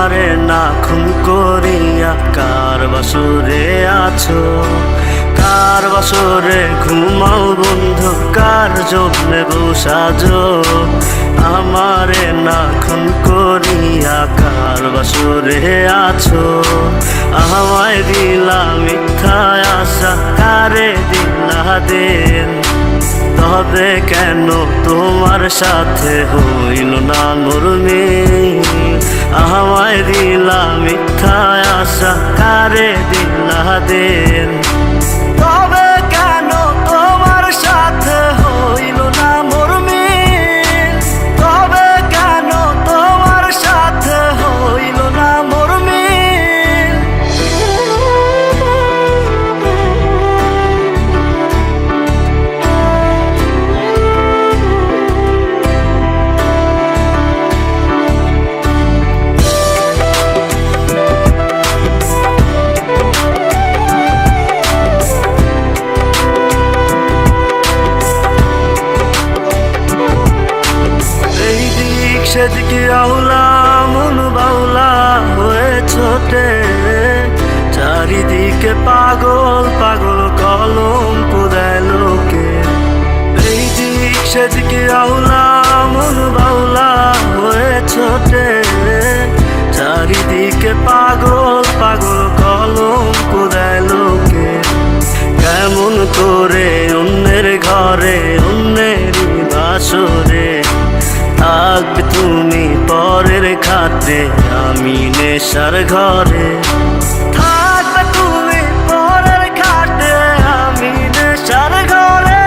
আমারে না খুন করিয়া কার বাসরে আছো, কার বাসরে ঘুমাও বন্ধু, কার জন্যে বসাজো। আমারে না খুন করিয়া কার বাসরে আছো, আমায় দিলা মিথ্যা আশা, কারে দিলা দিন। তবে কেন তোমার সাথে হইল না মোর মিল, আমায় দিলা মিথ্যা আশা, কারে দিলা দিন। তবে কেন তোমার সাথে হইল না মোর মিল, তবে কেন তোমার সাথে হইল না মোর মিল। সেদিকে আউলা মন বাউলা হয়ে ছোটে, চারিদিকে পাগল পাগল কলঙ্ক দেয় লোকে। এই দিক সেদিকে আউলা মন বাউলা হয়ে ছোটে, চারিদিকে পাগল পাগল কলঙ্ক দেয় লোকে। কেমন করে অন্যের ঘরে অন্যেরই বাসরে থাকবে তুমি পরের খাতে, আমি নেশার ঘরে। থাকবে তুমি পরের খাতে, আমি নেশার ঘরে।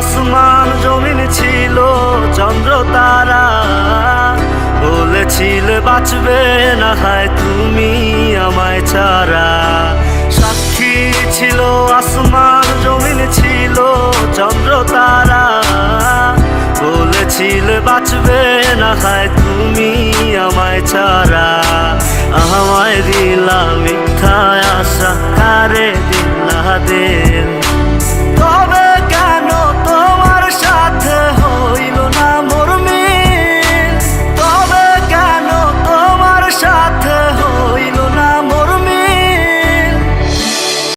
আসমান জমিন ছিল চন্দ্র তারা, বলেছিলে বাঁচবে না হয় তুমি আমায় ছাড়া। সাক্ষী ছিল আসমান জমিন ছিল চন্দ্র তারা, বলেছিলে বাঁচবে না হয় তুমি আমায় ছাড়া। আমায় দিলা মিথ্যা আশা, কারে দিলা দে।